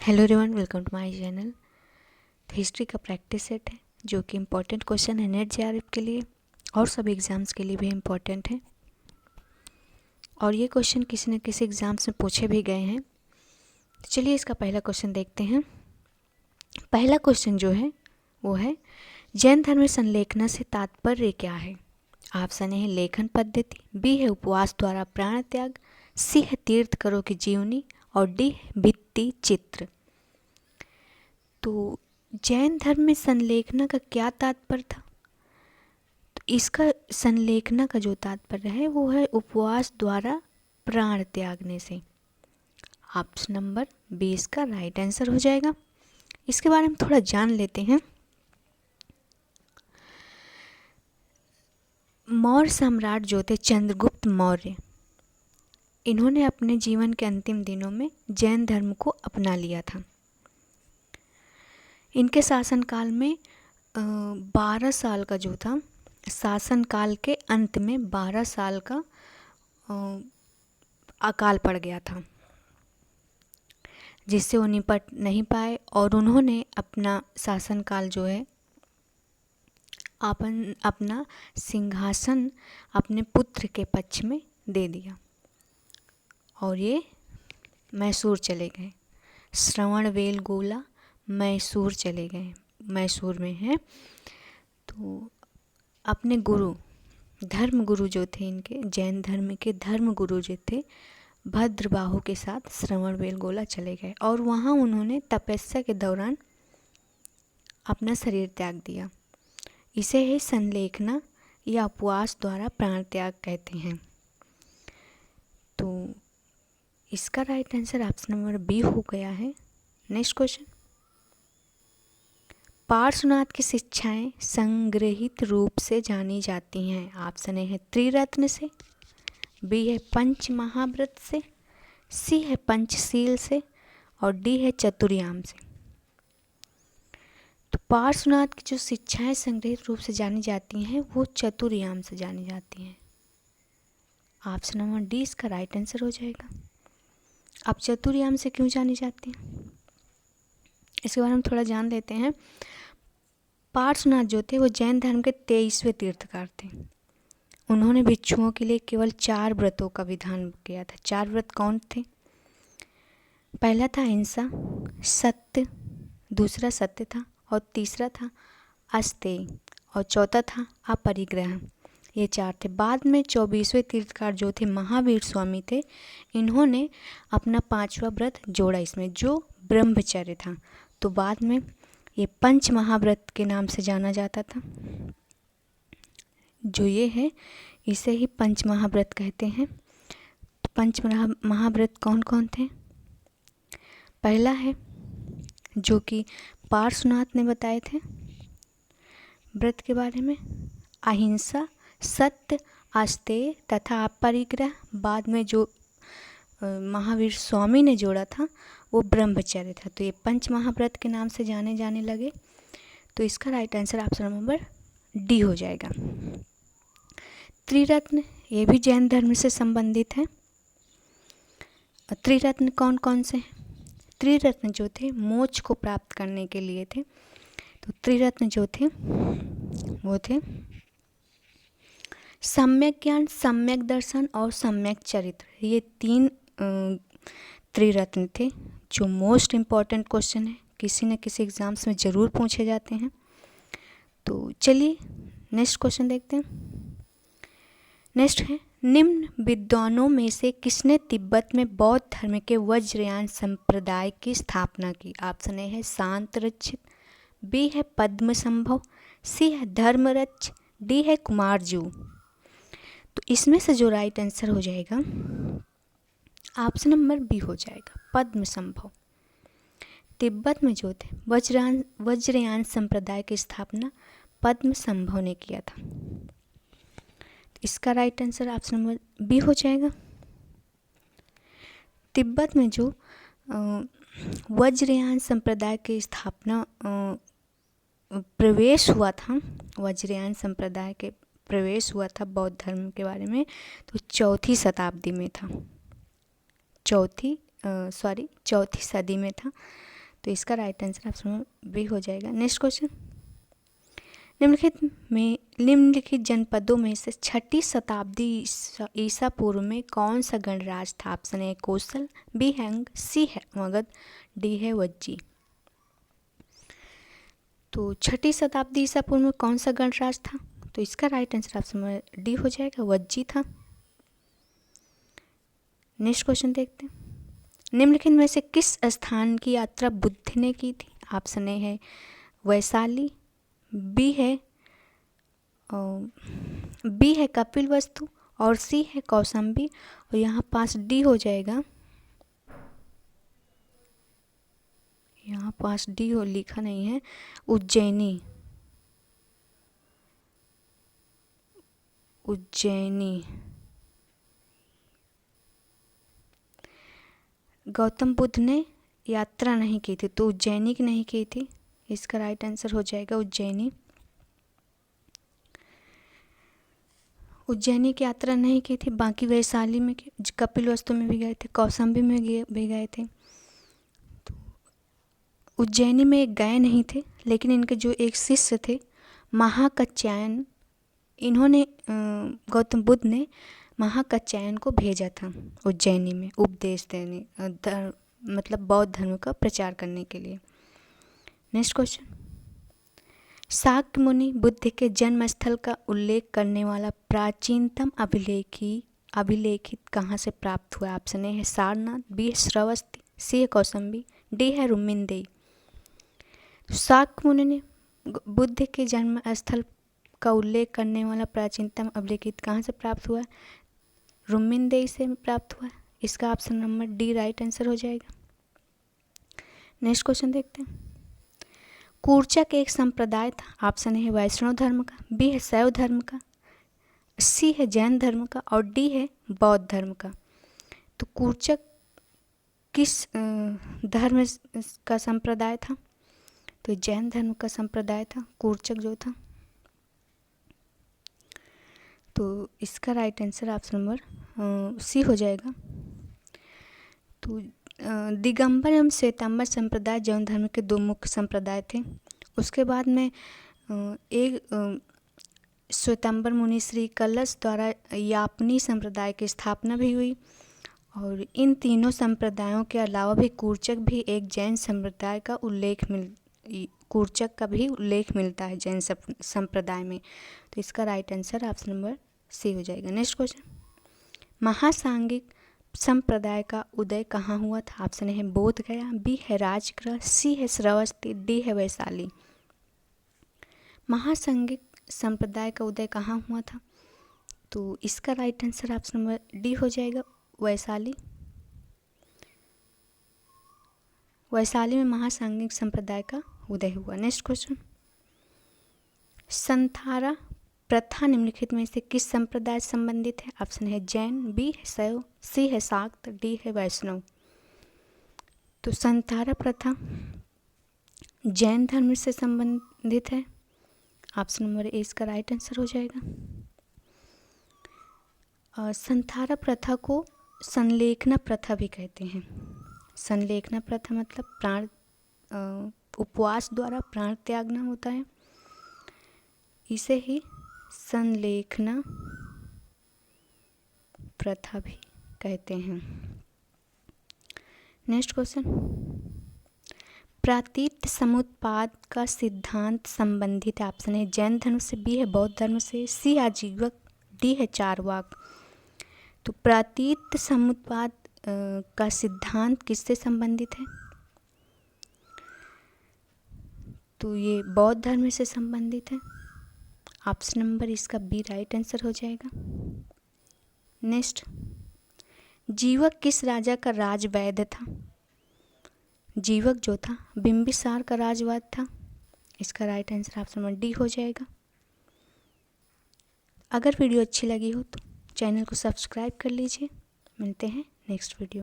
Hello everyone, welcome to my channel. तो history का practice set है जो कि इम्पोर्टेंट क्वेश्चन है नेट जेआरएफ के लिए और सभी एग्ज़ाम्स के लिए भी इम्पोर्टेंट है। और ये क्वेश्चन किसी न किसी एग्ज़ाम्स में पूछे भी गए हैं। तो चलिए इसका पहला क्वेश्चन देखते हैं। पहला क्वेश्चन जो है वो है, जैन धर्म में संलेखना से तात्पर्य क्या है? ऑप्शन ए है लेखन पद्धति, बी है उपवास द्वारा प्राण त्याग, सी है तीर्थ करो की जीवनी और डी है भित्ति चित्र। तो जैन धर्म में संलेखना का क्या तात्पर्य था? तो इसका संलेखना का जो तात्पर्य है वो है उपवास द्वारा प्राण त्यागने से। ऑप्शन नंबर 20 का राइट आंसर हो जाएगा। इसके बारे में थोड़ा जान लेते हैं। मौर्य सम्राट जो थे चंद्रगुप्त मौर्य, इन्होंने अपने जीवन के अंतिम दिनों में जैन धर्म को अपना लिया था। इनके शासनकाल में 12 साल का जो था, शासनकाल के अंत में 12 साल का अकाल पड़ गया था, जिससे वो निपट नहीं पाए और उन्होंने अपना शासनकाल जो है अपना सिंहासन अपने पुत्र के पक्ष में दे दिया और ये मैसूर चले गए। श्रवणबेलगोला मैसूर चले गए, मैसूर में है। तो अपने गुरु, धर्म गुरु जो थे इनके, जैन धर्म के धर्म गुरु जो थे भद्रबाहु के साथ श्रवणबेलगोला चले गए और वहाँ उन्होंने तपस्या के दौरान अपना शरीर त्याग दिया। इसे है संलेखना या उपवास द्वारा प्राण त्याग कहते हैं। तो इसका right answer option number B हो गया है। नेक्स्ट क्वेश्चन, पार्श्वनाथ की शिक्षाएं संग्रहित रूप से जानी जाती हैं। ऑप्शन ए है त्रिरत्न से, बी है पंच महाव्रत से, सी है पंचशील से और डी है चतुर्याम से। तो पार्श्वनाथ की जो शिक्षाएं संग्रहित रूप से जानी जाती हैं वो चतुर्याम से जानी जाती हैं। ऑप्शन नंबर डी इसका राइट आंसर हो जाएगा। अब चतुर्याम से क्यों जानी जाती हैं, इसके बारे में थोड़ा जान लेते हैं। पार्श्वनाथ जो थे वो जैन धर्म के 23वें तीर्थकार थे। उन्होंने भिक्षुओं के लिए केवल 4 व्रतों का विधान किया था। 4 व्रत कौन थे? पहला था अहिंसा, सत्य, दूसरा सत्य था और तीसरा था अस्तेय और चौथा था अपरिग्रह। ये 4 थे। बाद में 24वें तीर्थकार जो थे महावीर स्वामी थे, इन्होंने अपना 5वां व्रत जोड़ा इसमें, जो ब्रह्मचर्य था। तो बाद में ये पंच महाव्रत के नाम से जाना जाता था। जो ये है इसे ही पंच महाव्रत कहते हैं। तो पंच महाव्रत कौन कौन थे? पहला है जो कि पार्श्वनाथ ने बताए थे व्रत के बारे में, अहिंसा, सत्य, अस्तेय तथा अपरिग्रह। बाद में जो महावीर स्वामी ने जोड़ा था वो ब्रह्मचर्य था। तो ये पंच महाव्रत के नाम से जाने लगे। तो इसका right answer option number D हो जाएगा। त्रिरत्न, ये भी जैन धर्म से संबंधित है। त्रिरत्न कौन कौन से हैं? त्रिरत्न जो थे मोक्ष को प्राप्त करने के लिए थे। तो त्रिरत्न जो थे वो थे सम्यक ज्ञान, सम्यक दर्शन और सम्यक चरित्र। ये 3 त्रिरत्न थे जो मोस्ट इम्पॉर्टेंट क्वेश्चन है, किसी न किसी एग्ज़ाम्स में ज़रूर पूछे जाते हैं। तो चलिए नेक्स्ट क्वेश्चन देखते हैं। नेक्स्ट है, निम्न विद्वानों में से किसने तिब्बत में बौद्ध धर्म के वज्रयान संप्रदाय की स्थापना की? ऑप्शन ए है शांतरक्षित, बी है पद्मसंभव, सी है धर्मरक्ष, डी है कुमारजू। तो इसमें से जो राइट आंसर हो जाएगा ऑप्शन नंबर बी हो जाएगा, पद्मसंभव। तिब्बत में जो थे वज्रयान संप्रदाय की स्थापना पद्मसंभव ने किया था। इसका right answer option number B हो जाएगा। तिब्बत में जो वज्रयान संप्रदाय की स्थापना प्रवेश हुआ था, वज्रयान संप्रदाय के प्रवेश हुआ था बौद्ध धर्म के बारे में, तो 4वीं शताब्दी में था। चौथी सदी में था। तो इसका right answer option number B हो जाएगा। नेक्स्ट क्वेश्चन, निम्नलिखित जनपदों में से 6ठी शताब्दी ईसा पूर्व में कौन सा गणराज्य था? ऑप्शन ए कोसल, बी है अंग, सी है मगध, डी है वज्जी। तो 6ठी शताब्दी ईसा पूर्व में कौन सा गणराज्य था? तो इसका right answer option number D हो जाएगा, वज्जी था। नेक्स्ट क्वेश्चन देखते हैं, निम्नलिखित में से किस स्थान की यात्रा बुद्ध ने की थी? ऑप्शन ए है वैशाली, बी है कपिल वस्तु और सी है कौशाम्बी, और यहाँ पास डी हो जाएगा, यहाँ पास डी हो लिखा नहीं है, उज्जैनी। गौतम बुद्ध ने यात्रा नहीं की थी, तो उज्जैनी की नहीं की थी, इसका राइट आंसर हो जाएगा उज्जैनी। उज्जैनी की यात्रा नहीं की थी, बाकी वैशाली में कपिल वस्तु में भी गए थे, कौशाम्बी में भी गए थे। तो उज्जैनी में एक गए नहीं थे, लेकिन इनके जो एक शिष्य थे महाकात्यायन, इन्होंने गौतम बुद्ध ने महाकात्यायन को भेजा था उज्जैनी में उपदेश देने, मतलब बौद्ध धर्म का प्रचार करने के लिए। नेक्स्ट क्वेश्चन, शाक्य मुनि बुद्ध के जन्म स्थल का उल्लेख करने वाला प्राचीनतम अभिलेखित कहाँ से प्राप्त हुआ? ऑप्शन ए है सारनाथ, बी है श्रावस्ती, सी है कौशाम्बी, डी है रुक्मिणदेही। शाक्य मुनि ने बुद्ध के जन्म स्थल का उल्लेख करने वाला प्राचीनतम अभिलेखित कहाँ से प्राप्त हुआ? रुक्मिणदेही से प्राप्त हुआ। इसका option number D right answer हो जाएगा। नेक्स्ट क्वेश्चन देखते हैं, कूर्चक एक संप्रदाय था। ऑप्शन ए है वैष्णव धर्म का, बी है शैव धर्म का, सी है जैन धर्म का और डी है बौद्ध धर्म का। तो कूर्चक किस धर्म का संप्रदाय था? तो जैन धर्म का संप्रदाय था कूर्चक जो था। तो इसका right answer option number C हो जाएगा। तो दिगंबर एवं श्वेतांबर संप्रदाय जैन धर्म के दो मुख्य संप्रदाय थे। उसके बाद में एक श्वेतांबर मुनि श्री कलश द्वारा यापनी संप्रदाय की स्थापना भी हुई, और इन तीनों संप्रदायों के अलावा भी कूर्चक भी एक जैन संप्रदाय का कूर्चक का भी उल्लेख मिलता है जैन संप्रदाय में। तो इसका right answer option number C हो जाएगा। नेक्स्ट क्वेश्चन, महासांगिक संप्रदाय का उदय कहाँ हुआ था? ऑप्शन ए है बोध गया, बी है राजगृह, सी है श्रावस्ती, डी है वैशाली। महासांगिक संप्रदाय का उदय कहाँ हुआ था? तो इसका right answer option number D हो जाएगा, वैशाली। वैशाली में महासांगिक संप्रदाय का उदय हुआ। नेक्स्ट क्वेश्चन, संथारा प्रथा निम्नलिखित में से किस संप्रदाय से संबंधित है? ऑप्शन है जैन, बी है शैव, सी है शाक्त, डी है वैष्णव। तो संथारा प्रथा जैन धर्म से संबंधित है, ऑप्शन नंबर ए इसका राइट आंसर हो जाएगा। संथारा प्रथा को संलेखना प्रथा भी कहते हैं। संलेखना प्रथा मतलब प्राण उपवास द्वारा प्राण त्यागना होता है, इसे ही संलेखना प्रथा भी कहते हैं। नेक्स्ट क्वेश्चन, प्रातीत समुत्पाद का सिद्धांत संबंधित है। ऑप्शन है जैन धर्म से, बी है बौद्ध धर्म से, सी है आजीवक, डी है चारवाक। तो प्रातीत समुत्पाद का सिद्धांत किससे संबंधित है? तो ये बौद्ध धर्म से संबंधित है, ऑप्शन नंबर इसका बी राइट आंसर हो जाएगा। नेक्स्ट, जीवक किस राजा का राजवैद्य था? जीवक जो था बिंबिसार का राजवैद्य था, इसका right answer option number D हो जाएगा। अगर वीडियो अच्छी लगी हो तो चैनल को सब्सक्राइब कर लीजिए। मिलते हैं नेक्स्ट वीडियो।